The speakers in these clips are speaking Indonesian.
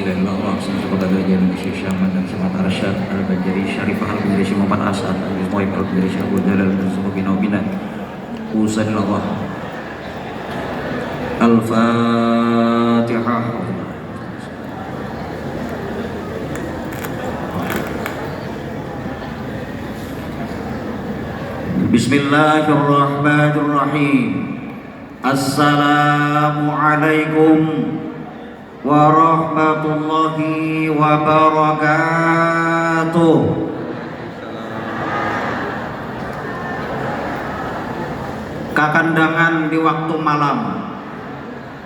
ilaha illallah sallallahu alaihi wasallam Syekh Ahmad dan Syekh Arsyad Al-Banjari Syarifah Al-Banjari Syekh Muhammad Asad Al-Muhammad Al-Banjari Syekh Abu Jalal Al-Zuhbina Bina Usanillah Al-Fatihah. Bismillahirrahmanirrahim. Assalamualaikum warahmatullahi wabarakatuh. Kakandangan di waktu malam.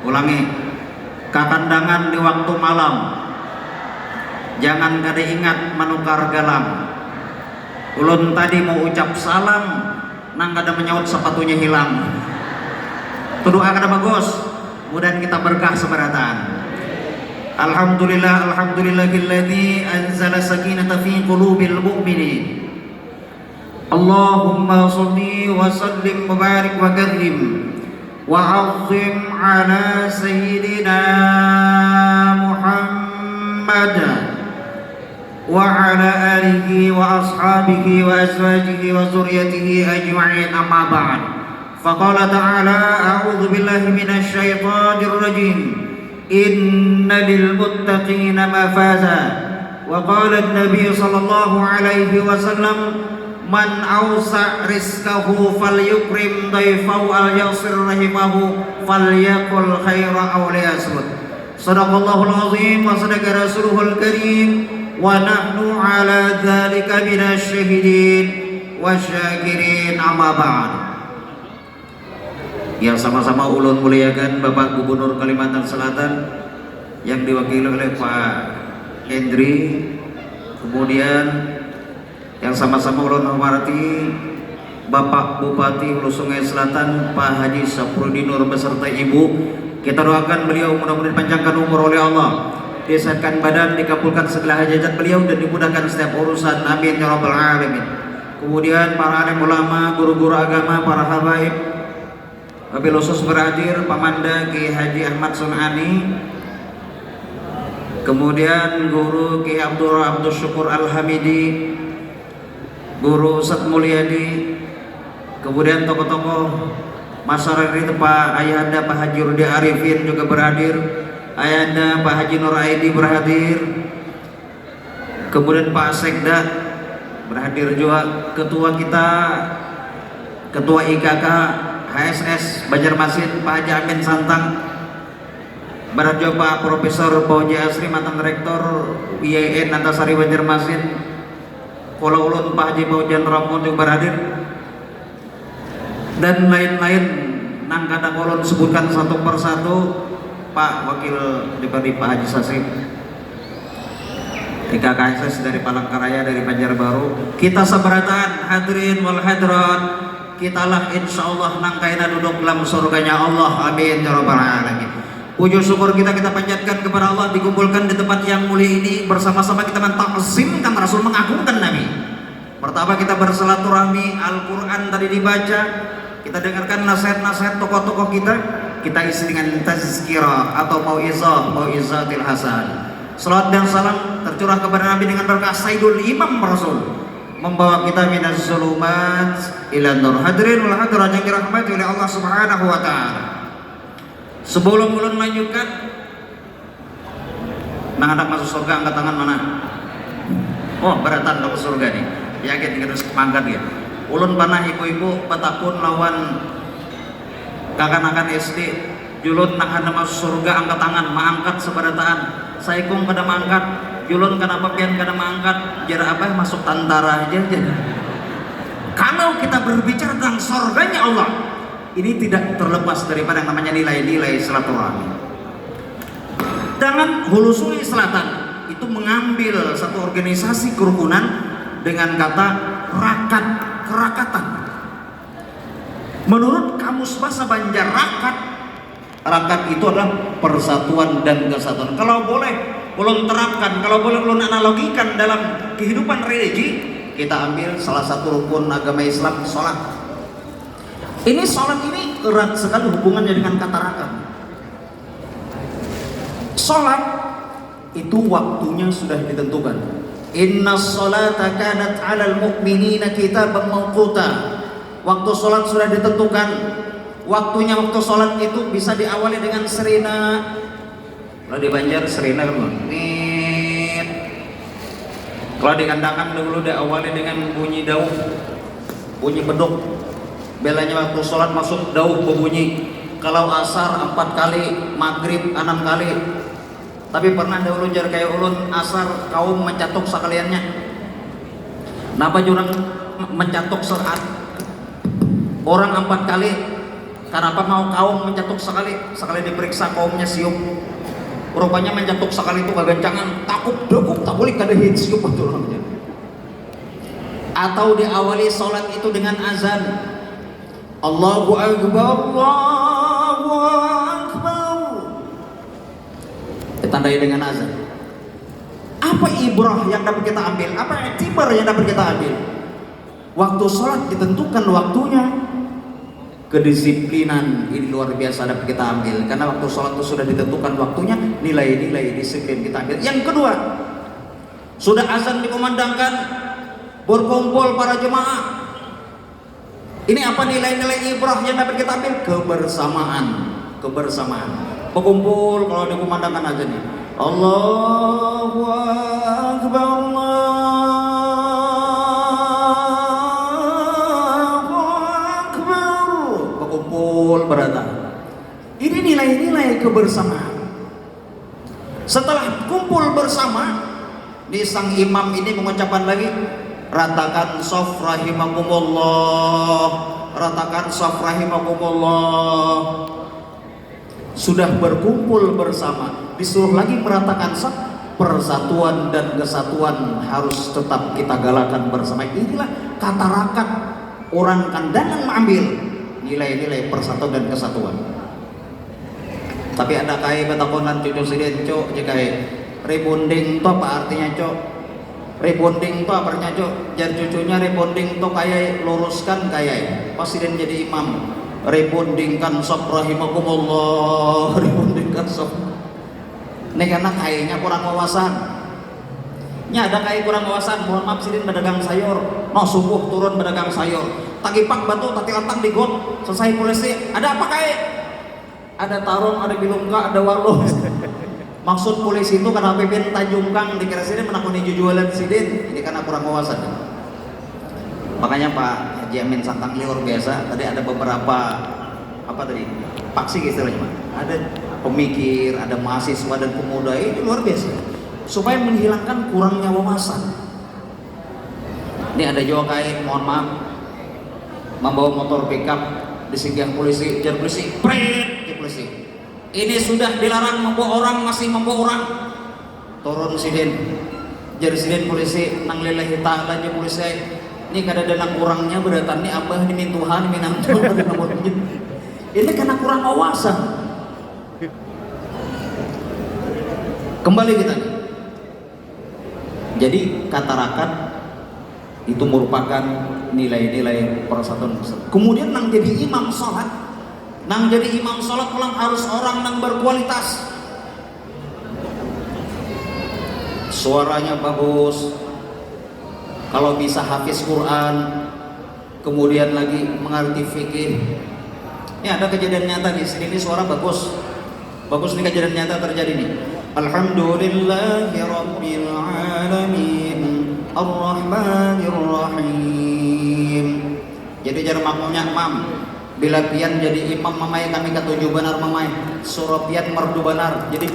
Ulangi. Kakandangan di waktu malam. Jangan kada ingat menukar galam. Ulun tadi mau ucap salam, nang kada menyaut sepatunya hilang. Doa kada bagus, mudah kita berkah seberatan. Alhamdulillah, alhamdulillahilladzi anzala sakinata fi qulubil mu'minin. Allahumma shalli wa sallim wa barik wa karim wa 'azzim ala sayyidina Muhammad wa ala alihi wa ashabihi wa azwajihi wa zurriyyatihi ajma'in, amma ba'd. Faqala ta'ala a'udzu billahi minasy syaithanir rajim. Inna lil muttaqina mafaza. Wa qala an-nabiy sallallahu alaihi wasallam man awsa rizqahu falyukrim dayfahu al yasir rahimahu falyakul khaira aw liyasmut. Shadaqallahul azim wa sadaqa rasuluhul karim. Wa nahnu ala dzalika minasyahidin wasyakirin, amma ba'd. Yang sama-sama ulun muliakan Bapak Gubernur Kalimantan Selatan yang diwakili oleh Pak Hendri, kemudian yang sama-sama ulun hormati Bapak Bupati Hulu Sungai Selatan Pak Haji Saprudi Nur beserta Ibu. Kita doakan beliau mudah-mudahan dipanjangkan umur oleh Allah, disehatkan badan, dikabulkan segala hajat beliau dan dimudahkan setiap urusan, amin ya rabbal alamin. Kemudian para alim ulama, guru-guru agama, para habaib, wabil khusus berhadir Pamanda Ki Haji Ahmad Sunani, kemudian guru Ki Abdul Syukur Al-Hamidi, guru Ustadz Mulyadi, kemudian tokoh-tokoh masyarakat itu Pak Ayahanda Pak Haji Rudi Arifin juga berhadir, Ayahanda Pak Haji Nur Aidi berhadir, kemudian Pak Sekda berhadir juga, ketua kita, ketua IKK HSS Banjarmasin Pak Haji Amin Santang, berhadir Pak Profesor Bauji Asri mantan Rektor IAIN Antasari Banjarmasin, Kuala Ulun Pak Haji Baujan Ramon juga berhadir, dan lain-lain nang kada kolon sebutkan satu persatu. Pak Wakil Dipati Pak Haji Sasib IKKSS dari Palangkaraya, dari Banjarbaru, kita seberatan hadirin wal hadirat, kitalah insyaallah nangkaina duduk dalam surganya Allah, amin ya rabbal alamin. Puji syukur kita panjatkan kepada Allah, dikumpulkan di tempat yang mulia ini bersama-sama kita mentakzimkan Rasul, mengagungkan Nabi. Pertama kita bersilaturahmi, Al-Quran tadi dibaca, kita dengarkan nasihat-nasihat tokoh-tokoh kita isi dengan tazkirah atau mau'izatil hasan. Salawat dan salam tercurah kepada Nabi dengan berkah Sayyidul Imam Rasul, membawa kita minas zulumat ila nur. Hadirin wal hadirat yang dirahmati oleh Allah Subhanahu wa taala. Sebelum ulun lanjutkan, nang hendak masuk surga angkat tangan mana? Oh, beratan masuk surga nih. Yakin kita harus mangkat ya. Ulun panah ibu-ibu petakun lawan kakan-kakan SD julun nak hana masuk surga angkat tangan, maangkat seberataan. Saikum kada maangkat, julun kenapa pian kada maangkat, jara apa masuk tentara aja. Kalau kita berbicara tentang surganya Allah, ini tidak terlepas daripada yang namanya nilai-nilai silaturahmi. Dengan Hulu Sungai Selatan itu mengambil satu organisasi kerukunan dengan kata rakat, kerakatan. Menurut Kamus Bahasa Banjar, rakat itu adalah persatuan dan kesatuan. Kalau boleh ulun terapkan, kalau boleh ulun analogikan dalam kehidupan religi, kita ambil salah satu rukun agama Islam, sholat. Ini sholat ini erat sekali hubungannya dengan kata rakat. Sholat itu waktunya sudah ditentukan. Inna sholata kanat 'alal mu'minina kitaban mawquta. Waktu sholat sudah ditentukan. Waktunya waktu sholat itu bisa diawali dengan serena. Kalau di Banjar serena kan nit. Kalau di Kandangan dulu diawali dengan bunyi dauh, bunyi beduk. Belanya waktu sholat masuk dauh berbunyi. Kalau asar 4 kali, maghrib 6 kali. Tapi pernah dahulu jar kayak ulun asar kaum mencatuk sekaliannya. Napa jurang mencatuk saat orang 4 kali? Kenapa mau kaum mencatuk sekali diperiksa kaumnya siup. Rupanya mencatuk sekali itu bagancangan takut dekuk tak boleh kada hit siup betul namanya. Atau diawali sholat itu dengan azan. Allahu Akbar, Allahu Akbar. Ditandai dengan azan. Apa ibrah yang dapat kita ambil? Apa iktibar yang dapat kita ambil? Waktu sholat ditentukan waktunya. Kedisiplinan ini luar biasa dapat kita ambil. Karena waktu sholat itu sudah ditentukan waktunya, nilai-nilai disiplin kita ambil. Yang kedua, sudah azan dikumandangkan, berkumpul para jemaah. Ini apa nilai-nilai ibrah yang dapat kita ambil? Kebersamaan. Berkumpul kalau dikumandangkan azan ini. Allahu Akbar, Allahu Akbar. Berkumpul berada. Ini nilai-nilai kebersamaan. Setelah kumpul bersama, di sang imam ini mengucapkan lagi, ratakan shaf rahimakumullah, ratakan shaf rahimakumullah. Sudah berkumpul bersama, disuruh lagi meratakan shaf. Persatuan dan kesatuan harus tetap kita galakan bersama. Inilah kata rakat orang Kandangan mengambil nilai-nilai persatuan dan kesatuan. Tapi ada kai betakonan cucu sidin cok jika rebonding to apa artinya cok? Rebonding to apa artinya cok? Jar cucunya rebonding to kayak luruskan kayak presiden jadi imam. Rebondingkan shaf rahimakumullah, rebondingkan shaf. Ini karena kayaknya kurang wawasan. Nya ada kayak kurang wawasan. Mohon maaf sidin berdagang sayur. No subuh turun berdagang sayur. Tagipak batu tati latang di got. Selesai polisi. Ada apa kayak? Ada tarung, ada bilungka, ada waluh. Maksud polisi itu karena pimpin Tanjung Kang dikira sidin menakuni jujualan sidin. Ini karena kurang wawasan. Makanya Pak Haji Amin Santang luar biasa. Tadi ada beberapa apa tadi? Paksi istilahnya Pak. Ada pemikir, ada mahasiswa dan pemuda, ini luar biasa supaya menghilangkan kurangnya wawasan. Ini ada juga kayak mohon maaf membawa motor pickup disinggah polisi, jar polisi, pret di polisi. Ini sudah dilarang membawa orang, masih membawa orang. Turun sidin, jar sidin polisi nang lillahi ta'ala aja polisi. Ini kada ada kurangnya beratan nih abah ini min Tuhan minang Tuhan. Ini karena kurang wawasan. Kembali kita. Jadi kata rakat itu merupakan nilai-nilai persatuan. Kemudian nang jadi imam sholat, pulang harus orang nang berkualitas. Suaranya bagus. Kalau bisa hafiz Quran, kemudian lagi mengerti fikih. Ini ada kejadian nyata di sini, ini suara bagus. Bagus nih kejadian nyata terjadi nih. Alhamdulillahi Rabbil Alamin Ar-Rahmanir Rahim. Jadi jar makmumnya mam. Bila pian jadi imam mamai kami ketujuh benar mamai. Surah pian merdu benar. Jadi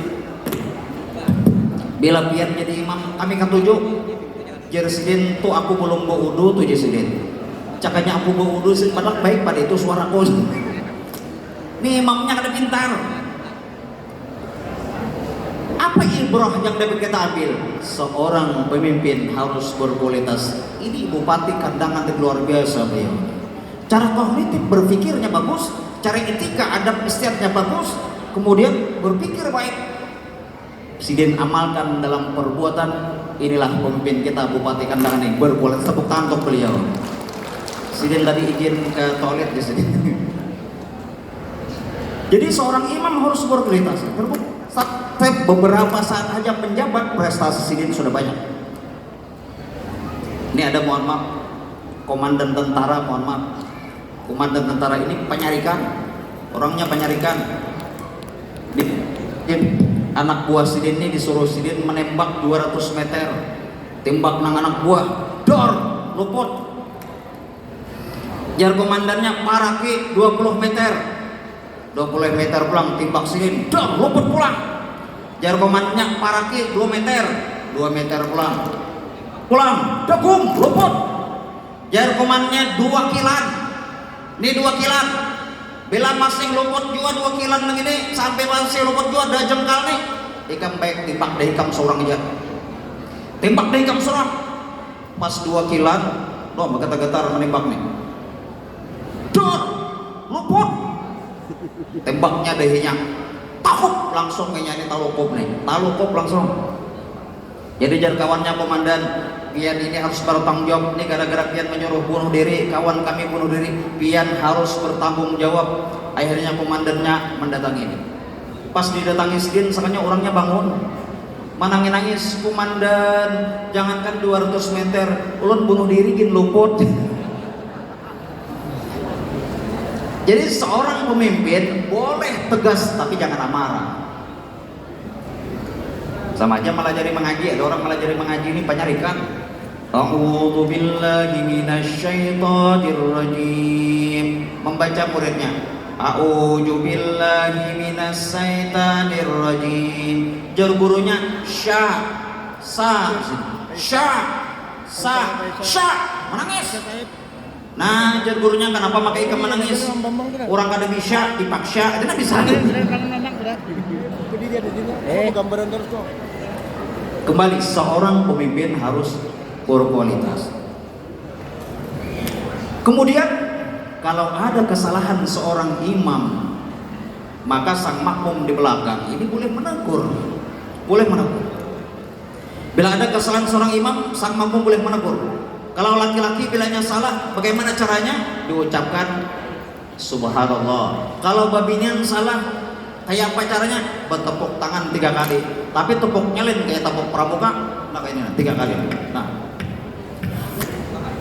bila pian jadi imam kami ketujuh. Jar sidin tuh aku belum berwudu tuh jar sidin. Cakanya aku berwudu sih padahal baik pada itu suaraku. Nih imamnya kada pintar. Apa ibrah yang dapat kita ambil? Seorang pemimpin harus berkualitas. Ini Bupati Kandangan yang luar biasa beliau. Cara kognitif berpikirnya bagus, cara etika adab istiadatnya bagus, kemudian berpikir baik. Sidin amalkan dalam perbuatan. Inilah pemimpin kita Bupati Kandangan yang berkualitas. Tepuk tangan untuk beliau. Sidin tadi izin ke toilet di sini. Jadi seorang imam harus berkualitas. praktek beberapa saat aja penjabat, prestasi sidin sudah banyak. Ini ada, mohon maaf, komandan tentara, mohon maaf, komandan tentara ini penyarikan, orangnya penyarikan. Anak buah sidin ini disuruh sidin menembak 200 meter, tembak nang anak buah, dor, luput. Jar komandannya paraki 20 meter, 20 meter pulang, tembak sidin, dor, luput pulang. Jar komandannya paraki 2 meter, 2 meter pulang, degung, luput. Jar komandannya 2 kilan, ini 2 kilan. Bila masing luput juga 2 kilan begini, sampai masih luput juga ada jengkal nih. Ikam baik tembak deh ikam seorang aja. Tembak deh ikam seorang. Pas 2 kilan, loh bergetar-getar menembak nih. Dor, luput. Tembaknya dehinya. Takup langsung kayaknya ini talukop nih. Talukop langsung. Jadi jar kawannya komandan, pian ini harus bertanggung jawab. Ini gara-gara pian menyuruh bunuh diri, kawan kami bunuh diri, pian harus bertanggung jawab. Akhirnya komandannya mendatangi ini. Pas didatangi sidin, sakanya orangnya bangun, manangin-nangis, komandan, jangankan 200 meter, ulun bunuh diri gin luput. Jadi seorang pemimpin boleh tegas tapi jangan amarah. Sama aja malah jadi mengaji, ada orang malah jadi mengaji ini penyarikan. A'udzu billahi minasyaitonir rajim. Membaca muridnya, a'udzu billahi minasyaitonir rajim. Jar gurunya sya menangis. Nah, jar gurunya kenapa pakai ikam menangis? Orang kada bisa dipaksa, itu bisa. Gambaran terus kok. Kembali, seorang pemimpin harus berkualitas. Kemudian kalau ada kesalahan seorang imam, maka sang makmum di belakang ini boleh menegur. Bila ada kesalahan seorang imam, sang makmum boleh menegur. Kalau laki-laki bilanya salah, bagaimana caranya? Diucapkan subhanallah. Kalau babinian salah, kayak apa caranya? Bertepuk tangan 3 kali. Tapi tepuknya lain kayak tepuk pramuka. Nah kayak ini 3 kali. Nah,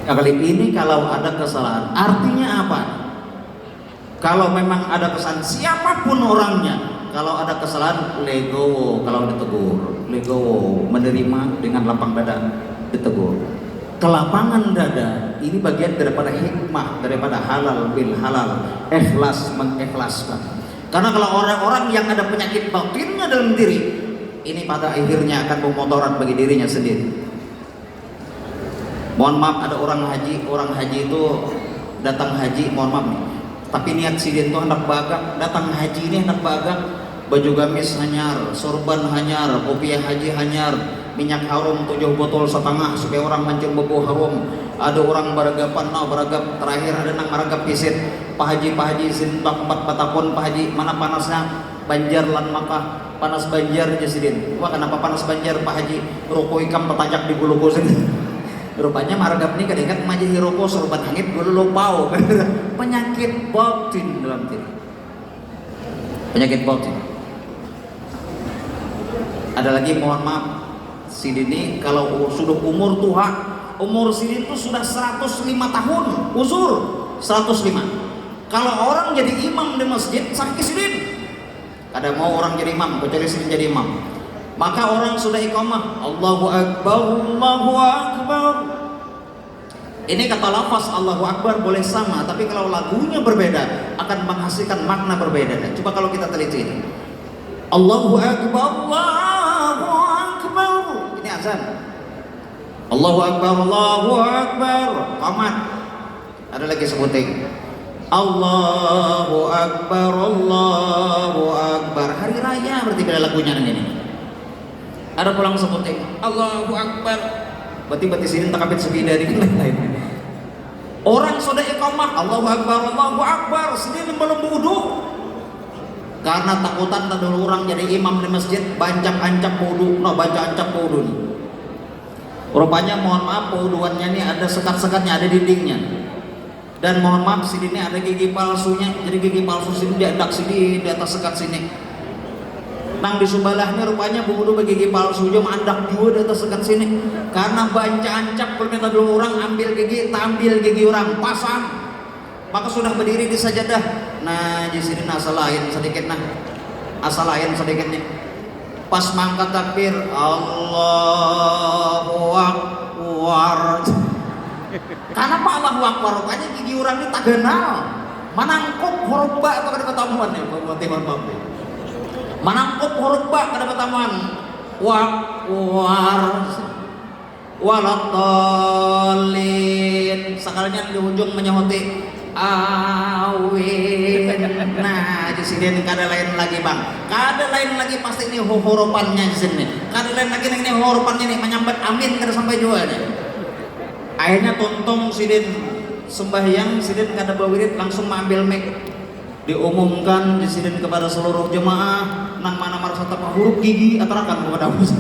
kali ini kalau ada kesalahan, artinya apa? Kalau memang ada kesalahan, siapapun orangnya, kalau ada kesalahan, legowo. Kalau ditegur, legowo, menerima dengan lapang dada, ditegur. Kelapangan dada ini bagian daripada hikmah, daripada halal bil halal, ikhlas mengikhlaskan. Karena kalau orang-orang yang ada penyakit batinnya dalam diri, ini pada akhirnya akan memotoran bagi dirinya sendiri. Mohon maaf, ada orang haji itu datang haji, mohon maaf nih, tapi niat sidin itu hendak bagak, datang haji ini hendak bagak, baju gamis hanyar, sorban hanyar, kopiah haji hanyar, minyak harum 7 botol setengah supaya orang mencium bau harum. Ada orang beragapan, beragap terakhir ada nang maragap pisit. Pak Haji sintak 4 batakon Pak Haji, mana panasnya Banjar lan Makkah, panas Banjar aja sidin. Wah kenapa panas Banjar Pak Haji? Rokok ikam petajak di bulu kosin. Rupanya maragap ini kadang-kadang maji rokok sorban hangit bulu lopau. Penyakit batin dalam diri. Penyakit batin. Ada lagi, mohon maaf, sidin ini kalau sudah umur tua, umur sidin itu sudah 105 tahun, uzur 105. Kalau orang jadi imam di masjid, sakit sidin. Ada mau orang jadi imam, kecuali sidin jadi imam. Maka orang sudah iqamah, Allahu Akbar, Allahu Akbar. Ini kata lafaz Allahu Akbar boleh sama, tapi kalau lagunya berbeda akan menghasilkan makna berbeda. Coba kalau kita teliti ini, Allahu Akbar, Allahu Akbar. Ini azan. Allahu Akbar, Allahu Akbar. Qamat. Ada lagi sebuting. Allahu Akbar, Allahu Akbar. Hari raya berarti bila lagunya ini. Ada pulang sebuting. Allahu Akbar. Berarti sini takabit sepi dari lain. Orang sudah iqamah, Allahu Akbar, Allahu Akbar, sendiri belum wudu. Karena takutan ada orang jadi imam di masjid, bancak-ancap wudu, bancak-ancap wudu. Rupanya mohon maaf, wuduannya ini ada sekat-sekatnya, ada dindingnya. Dan mohon maaf, sini ini ada gigi palsunya, jadi gigi palsu sini diadak sini di atas sekat sini. nang di subelahnya rupanya bunuh gigi palsu aja mandak juga di atas sekat sini karena banca ancap perminta dulu orang ambil gigi orang pasang, maka sudah berdiri di sajadah. Nah di sini asal lain sedikit nih pas mangkat takbir Allahu Akbar karena Pak Allahu Akbar rupanya gigi orang ini tak kenal manangkuk huruf ba apa kada pertemuan ya manangkuk huruf ba kada pertemuan walatolin sekalinya di ujung menyehoti awin. Nah di sini kada lain lagi bang, kada lain lagi pasti ini hurufannya di sini, kada lain lagi ini hurufannya nih menyambat amin kada sampai juga nih. Akhirnya tontong sidin sembahyang, sidin kada bawirid langsung mengambil mic, diumumkan di sidin kepada seluruh jemaah nang mana marasa tapa huruf gigi atarakan kepada bos.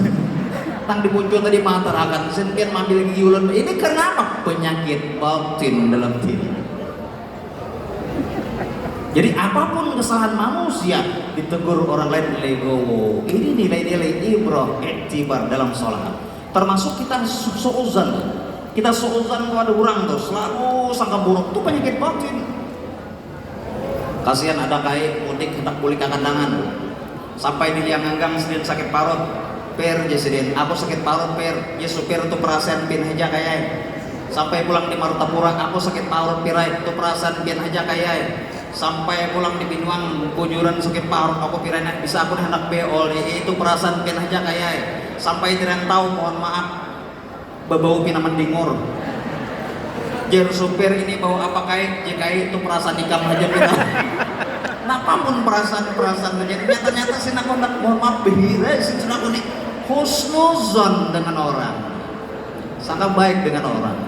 Tang dimuncul tadi matarakan, sidin mengambil gigi ulun. Ini kenapa? Penyakit batin dalam diri. Jadi apapun kesalahan manusia ditegur orang lain legowo. Ini nilai-nilai ibrah iktibar dalam sholat. Termasuk kita suuzan. Kita suuzan kepada orang tuh selalu sangka buruk itu penyakit batin. Kasihan ada kai mudik hendak pulih ke kandangan. Sampai di liang anggang sedin sakit parut. Per sedin, aku sakit parut per. Ya supir itu perasaan bin aja kayak. Sampai pulang di Martapura aku sakit parut pirai itu perasaan bin aja kayak. Sampai pulang di Binuang kujuran sakit parut aku pirana bisa aku hendak beol itu perasaan pin aja kayak sampai dirantau mohon maaf bebau pinaman dingur jar supir ini bau apa kayak jika itu perasaan ikam aja pira napa pun perasaan aja ternyata sih aku hendak mohon maaf behira sih aku nih husnuzon dengan orang sangat baik dengan orang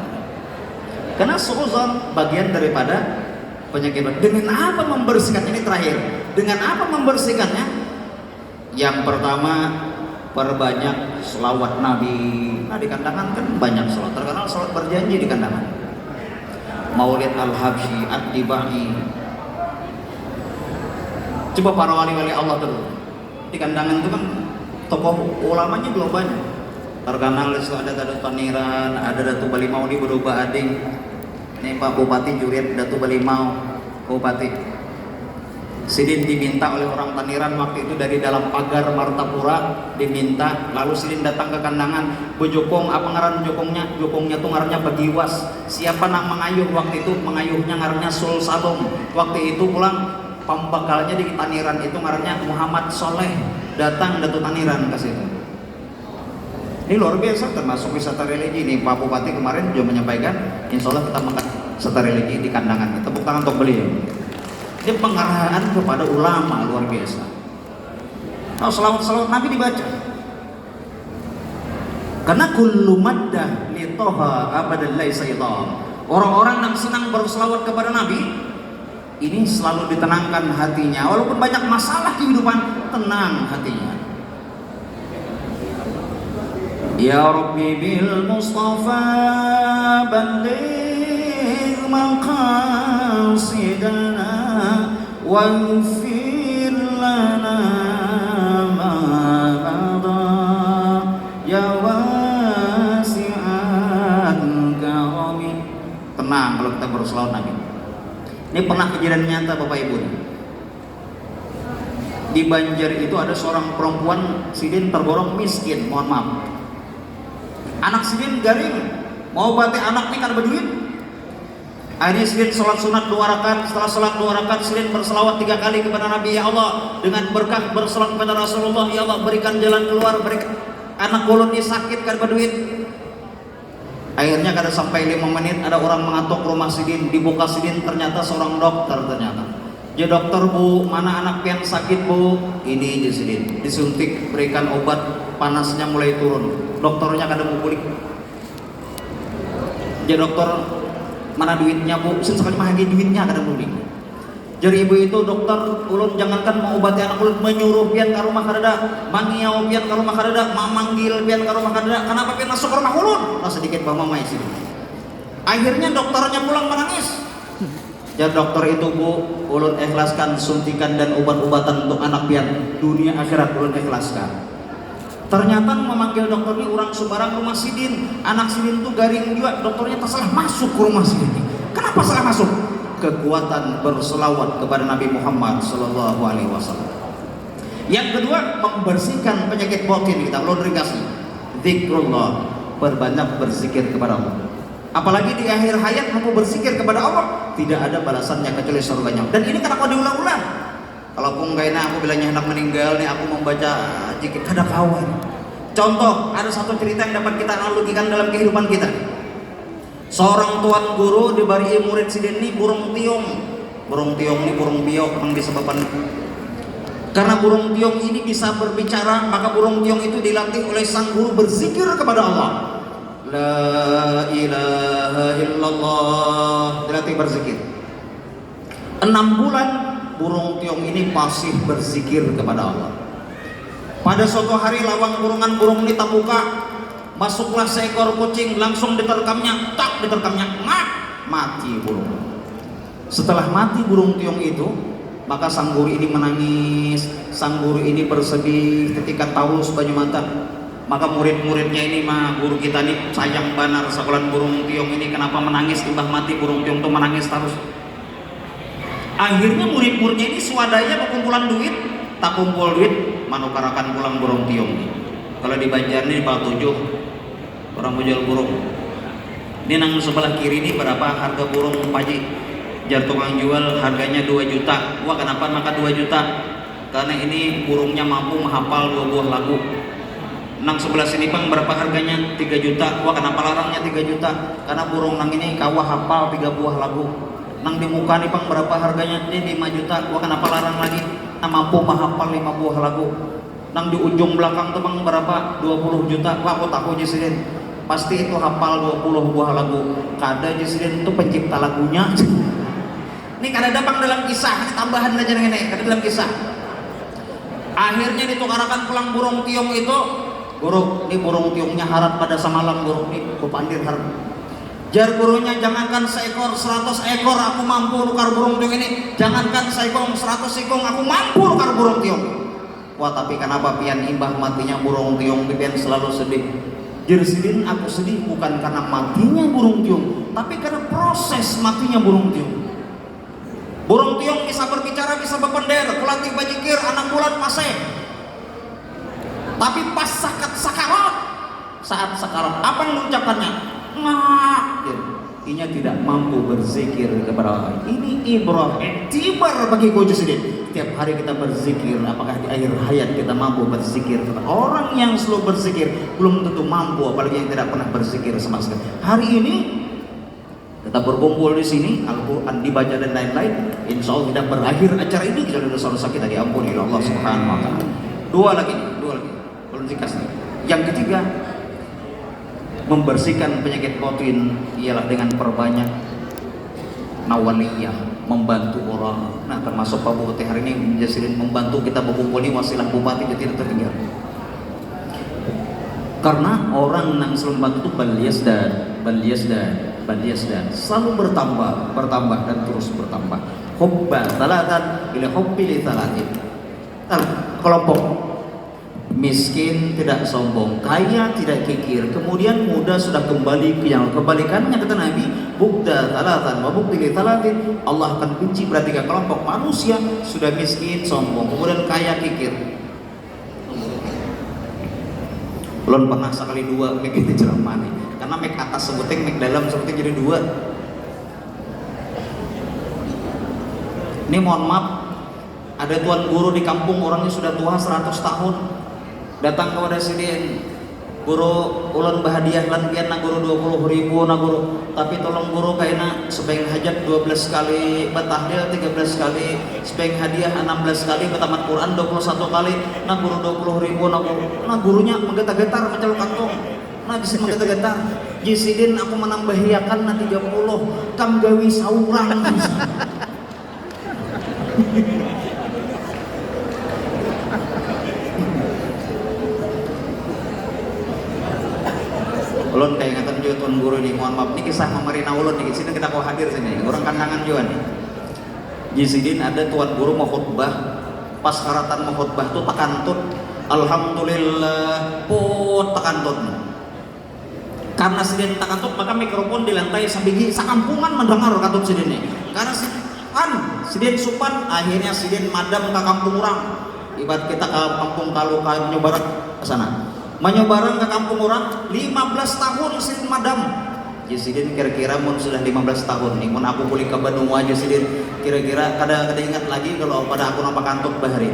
karena suzon bagian daripada penyakit. Dengan apa membersihkannya? Ini terakhir. Dengan apa membersihkannya? Yang pertama, perbanyak selawat Nabi. Nah di kandangan kan banyak selawat. Terkenal selawat berjanji di kandangan. Maulid Al-Habsyi, At-Tibai. Coba para wali-wali Allah dulu. Di kandangan itu kan tokoh ulamanya belum banyak. Terkenal itu ada Datu Taniran, ada Datu Balimau di Berubah Ading. Ini Pak Bupati Jurit Datu Balimau Bupati Sidin diminta oleh orang Taniran waktu itu dari dalam pagar Martapura diminta lalu Sidin datang ke kandangan bejokong apa ngaran jokongnya tuh ngarannya Bagiwas siapa nang mengayuh waktu itu mengayuhnya ngarannya Sul Sabong waktu itu pulang pembakalnya di Taniran itu ngarannya Muhammad Soleh datang Datu Taniran ke situ. Ini luar biasa termasuk wisata religi nih Pak Bupati kemarin juga menyampaikan insya Allah kita makan wisata religi di kandangan. Tepuk tangan untuk beliau. Ini pengarahan kepada ulama luar biasa. Nah, selawat Nabi dibaca. Karena kullu maddah li toha abadan laisa idham. Orang-orang yang senang berselawat kepada Nabi ini selalu ditenangkan hatinya walaupun banyak masalah kehidupan tenang hatinya. Ya Rabbi bil Mustafa balligh maqasidana wa ighfir lana ma mada ya wasi'an karami. Tenang kalau kita berselawat Nabi. Ini pernah kejadian nyata Bapak Ibu. Di Banjar itu ada seorang perempuan sidin tergolong miskin, mohon maaf. Anak sidin garing mau bati anak nih kan berduit. Akhirnya sidin sholat sunat 2 rakaat. Setelah sholat 2 rakaat sidin berselawat 3 kali kepada Nabi. Ya Allah dengan berkah berselawat kepada Rasulullah ya Allah berikan jalan keluar berikan anak ulun ini sakit kan berduit. Akhirnya kada sampai 5 menit ada orang mengatok rumah sidin dibuka sidin ternyata seorang dokter ternyata. Ya dokter bu mana anak yang sakit bu ini di sidin disuntik berikan obat panasnya mulai turun. Dokternya kadang mau pulih. Jadi dokter mana duitnya bu? Sekali mahagi duitnya kadang pulih. Jadi ibu itu dokter ulun jangankan mau obati anak ulun menyuruh pian ke rumah kadada, mangiau pian ke rumah kadada, mamanggil pian ke rumah kadada. Kenapa pian masuk ke rumah ulun? Nah sedikit bang mama isi. Akhirnya dokternya pulang menangis. Ya dokter itu bu, ulun ikhlaskan suntikan dan obat-obatan untuk anak pian dunia akhirat ulun ikhlaskan. Ternyata memanggil dokter ini orang Subarang rumah sidin, anak sidin tuh garing juga, dokternya tak salah masuk ke rumah sidin. Kenapa salah masuk? Kekuatan berselawat kepada Nabi Muhammad Sallallahu Alaihi Wasallam. Yang kedua, membersihkan penyakit batin kita. Ulun ringkasnya, zikrullah, perbanyak berzikir kepada Allah. Apalagi di akhir hayat mampu berzikir kepada Allah, tidak ada balasannya kecuali surganya. Dan ini kenapa diulang-ulang? Kalau pun kayaknya aku bilangnya hendak meninggal nih, aku membaca zikir kada kawan. Contoh, ada satu cerita yang dapat kita analogikan dalam kehidupan kita. Seorang tuan guru diberi murid sidin ini burung tiong. Burung tiong ini burung biok yang disebabkan. Karena burung tiong ini bisa berbicara, maka burung tiong itu dilatih oleh sang guru berzikir kepada Allah. La ilaha illallah, dilatih berzikir. 6 bulan burung tiong ini pasif berzikir kepada Allah. Pada suatu hari lawang kurungan burung ini tak buka, masuklah seekor kucing, langsung diterkamnya, tak diterkamnya, mati burung. Setelah mati burung tiong itu, maka sang guru ini menangis, sang guru ini bersedih ketika tahu sebanyak mata. Maka murid-muridnya ini mah guru kita ini sayang banar sekolah burung tiong ini kenapa menangis timbah mati burung tiong tuh menangis terus. Akhirnya murid-muridnya ini swadaya berkumpulan duit, tak kumpul duit, manukarakan pulang burung tiong. Kalau di Banjar ini di Batu 7 orang menjual burung. Ini nang sebelah kiri ini berapa harga burung Paji? Jar tukang jual harganya 2 juta. Wah kenapa maka 2 juta? Karena ini burungnya mampu menghafal 2 buah lagu. Nang sebelah sini bang berapa harganya? 3 juta. Wah kenapa larangnya 3 juta? Karena burung nang ini kawah hafal 3 buah lagu. Nang di muka nih bang berapa harganya? Ini 5 juta. Wah kenapa larang lagi? Nah mampu menghafal 5 buah lagu. Nang di ujung belakang tuh bang berapa? 20 juta. Wah aku takut Jisidin. Pasti itu hafal 20 buah lagu. Kada Jisidin itu pencipta lagunya. Ini kada ada bang dalam kisah. Ini tambahan aja nih. Kada dalam kisah. Akhirnya ditukarakan pulang burung tiong itu. Guru, ini burung tiongnya harap pada samalam guru, ini kupandir harap. Jar gurunya jangankan seekor 100 ekor aku mampu nukar burung tiong ini, jangankan seekor 100 ekor aku mampu nukar burung tiong. Wah tapi kenapa pian imbah matinya burung tiong pian selalu sedih. Jar sidin aku sedih bukan karena matinya burung tiong, tapi karena proses matinya burung tiong. Burung tiong bisa berbicara, bisa berpender, pelatih bajikir, anak bulan paseh. Tapi pas sakarat, saat sakarat apa yang mengucapkannya? Inya tidak mampu berzikir kepada Allah. Ini ibrah, tibar bagi kau Jisidin. Tiap hari kita berzikir, apakah di akhir hayat kita mampu berzikir? Orang yang selalu berzikir belum tentu mampu, apalagi yang tidak pernah berzikir sama sekali. Hari ini kita berkumpul di sini, Al-Quran dibaca dan lain-lain. Insya Allah tidak berakhir acara ini kecuali dosa-dosa kita diampuni oleh Allah Subhanahu Wa Taala. Dua lagi. Yang ketiga, membersihkan penyakit batin ialah dengan perbanyak nawaliyah, membantu orang. Nah termasuk Pak Bupati hari ini Jisidin membantu kita berkumpul ini wasilah bupati jadi tidak tertinggal. Karena orang yang selalu membantu itu baliasdan selalu bertambah dan terus bertambah. Hubba talatan ila hubbi li talatin. Kelompok miskin tidak sombong, kaya tidak kikir, kemudian muda sudah kembali ke yang kebalikannya kata Nabi, bukda talatan wa bukti li talatin. Allah akan benci pada 3 kelompok manusia, sudah miskin sombong, kemudian kaya kikir. Belum pernah sekali 2 mik itu ceramah nih, karena mik atas sebuting, mik dalam sebuting jadi 2. Ini mohon maaf, ada tuan guru di kampung orangnya sudah tua 100 tahun. Datang kepada sidin, guru ulun bahadiah lan pian na guru 20.000 na guru, tapi tolong guru kaina sebaik hajat 12 kali, batahlil 13 kali, sebaik hadiah 16 kali, batamat Quran 21 kali, na guru 20.000 na guru. Nah gurunya menggetar-getar macam kantong. Nah bisa menggetar-getar. Jisidin aku menambahiakan na 30, kam gawi saurang. Ulun kayak ngatan juga tuan guru ini, mohon maaf, ini kisah memerina ulun nih, sini kita kau hadir sini, orang kandangan juga nih. Jisidin ada tuan guru mau khutbah, pas karatan mau khutbah tuh takantut, alhamdulillah put takantut. Karena sidin takantut maka mikrofon di lantai sabigi sakampungan mendengar katut sidin ini. Karena sidin supan akhirnya sidin madam ke kampung orang. Ibarat kita ke kampung kalau nyobaran ke sana. Menyobaran ke kampung orang 15 tahun sidin madam. Sidin kira-kira mun sudah 15 tahun nih, mun aku boleh ke Bandung aja sidin. Kira-kira kada ingat lagi kalau pada aku nampak kantuk bahari.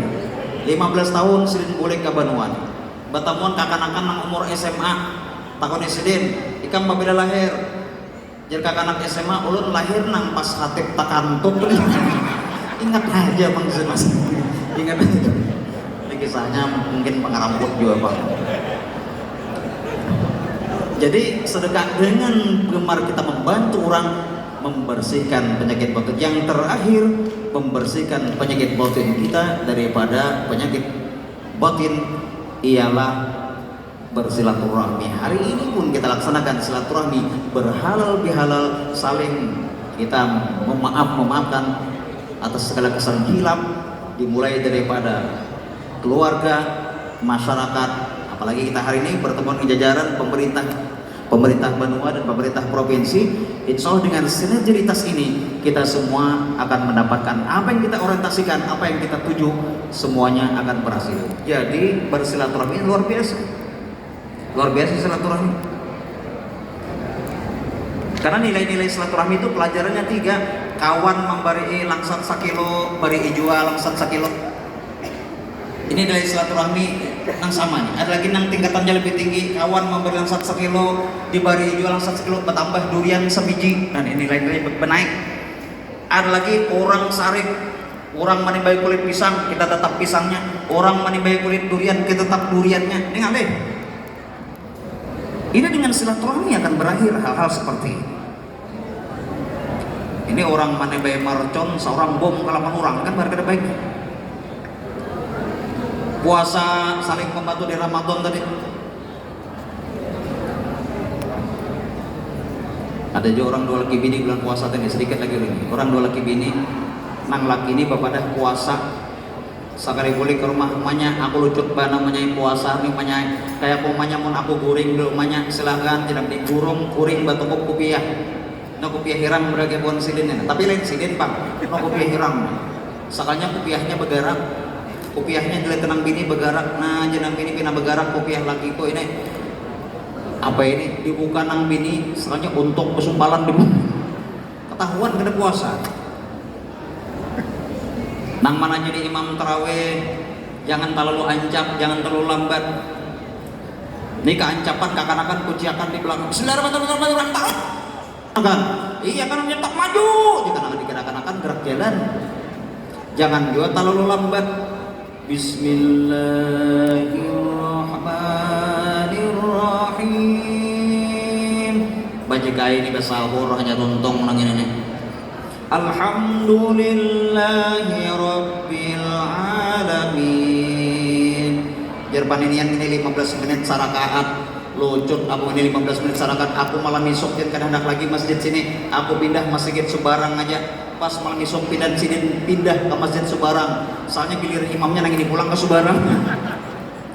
15 tahun sidin boleh ke Bandung. Batamuan kakanakan nang umur SMA. Takon sidin, ikam babila lahir. Jadi kakak anak SMA ulun lahir nang pas hatip takantut. Ingat aja Bang Mas. Ingat aja. Ini kisahnya mungkin pengaramput juga Bang. Jadi sedekah dengan gemar kita membantu orang membersihkan penyakit batin. Yang terakhir membersihkan penyakit batin kita daripada penyakit batin ialah bersilaturahmi. Hari ini pun kita laksanakan silaturahmi berhalal bihalal, saling kita memaafkan atas segala kesalahan hilaf, dimulai daripada keluarga, masyarakat, apalagi kita hari ini bertemu di jajaran pemerintah Banua dan pemerintah provinsi. Insya Allah dengan sinergitas ini kita semua akan mendapatkan apa yang kita orientasikan, apa yang kita tuju, semuanya akan berhasil. Jadi bersilaturahmi luar biasa. Luar biasa silaturahmi. Karena nilai-nilai silaturahmi itu pelajarannya 3. Kawan memberi langsat sakilo, beri jual langsat sakilo. Ini nilai silaturahmi yang sama nih. Ada lagi yang tingkatannya lebih tinggi. Kawan memberi langsat sakilo, diberi jual langsat sakilo, bertambah durian sebiji. Dan ini nilai-nilai benaik. Ada lagi orang sarip, orang menimbai kulit pisang, kita tetap pisangnya. Orang menimbai kulit durian, kita tetap duriannya. Ini ngalih. Ini dengan silaturahmi akan berakhir hal-hal seperti ini. Ini orang mana bayar marcon, seorang bom kalaman orang kan berkata baiknya. Puasa saling membantu di Ramadan tadi. Ada juga orang 2 laki bini bulan puasa tadi sedikit lagi ini. Orang 2 laki bini, nang laki ini bapak dah puasa. Sekali boleh ke rumahnya, aku lucut ba namanya puasa namanya kayak pomanya mun aku goreng dulu rumahnya silakan tidak digurung kuring batu kopiah. No kopiah hiram berage bon sidin. Tapi lain sidin Pak. No kopiah hiram. Sakalnya kopiahnya begarak. Kopiahnya jelek tenang bini begarak. Nah, jenang bini pina begarak kopiah laki ko ini. Apa ini? Dibuka nang bini, sakalnya untuk pesumpalan dibuka. Ketahuan kena puasa. Nang mana jadi imam taraweh, jangan terlalu ancap, jangan terlalu lambat. Ini keancapan kakak-kakak kuciakan di belakang. Bismillahirrahmanirrahim. Kan? Iya kan nyetak maju. Jika nak dikira-kirakan gerak jalan. Jangan juga terlalu lambat. Bismillahirrahmanirrahim. Baca kaya ini besahur hanya tuntong nang ini. Alhamdulillahi Rabbil Alamin. Jerpan ini 15 menit sarakaat lucut. Aku ini 15 menit sarakaat. Aku malam isuk dan kadang hendak lagi masjid sini. Aku pindah masjid Subarang aja. Pas malam isuk pindah sini, pindah ke masjid Subarang. Soalnya gilir imamnya nang ini pulang ke Subarang.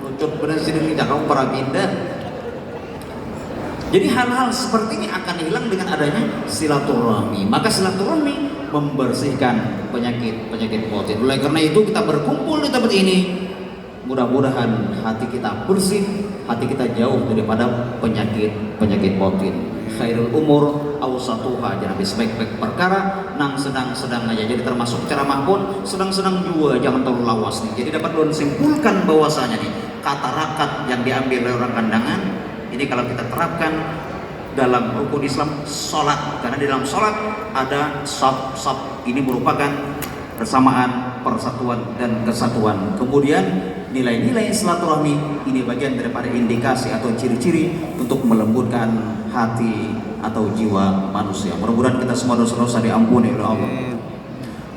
Lucut bener sini tidak kamu para pindah. Jadi hal-hal seperti ini akan hilang dengan adanya silaturahmi. Maka silaturahmi membersihkan penyakit batin. Oleh karena itu kita berkumpul di tempat ini. Mudah-mudahan hati kita bersih, hati kita jauh daripada penyakit batin. Khairul umur awsatuha, jangan sebaik-baik perkara nang sedang-sedang aja. Jadi termasuk ceramah pun sedang-sedang juga, jangan terlalu lawas nih. Jadi dapat disimpulkan bahwasanya nih kata rakat yang diambil oleh orang kandangan ini kalau kita terapkan dalam rukun Islam sholat, karena di dalam sholat ada saf. Ini merupakan persamaan, persatuan dan kesatuan. Kemudian nilai-nilai silaturahmi ini bagian daripada indikasi atau ciri-ciri untuk melembutkan hati atau jiwa manusia. Mudah-mudahan kita semua dosa-dosa diampuni oleh Allah.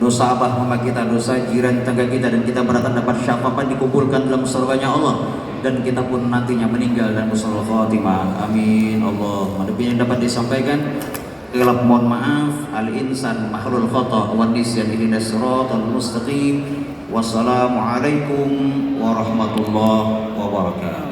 Dosa abah mama kita, dosa jiran tangga kita, dan kita berharap dapat syafaat dikumpulkan dalam surganya Allah, dan kita pun nantinya meninggal dan husnul khatimah. Amin. Allah. Ada yang dapat disampaikan? Khilaf mohon maaf, al insan mahlul khata wa nisyan ihdinas siratal mustaqim. Wassalamualaikum warahmatullahi wabarakatuh.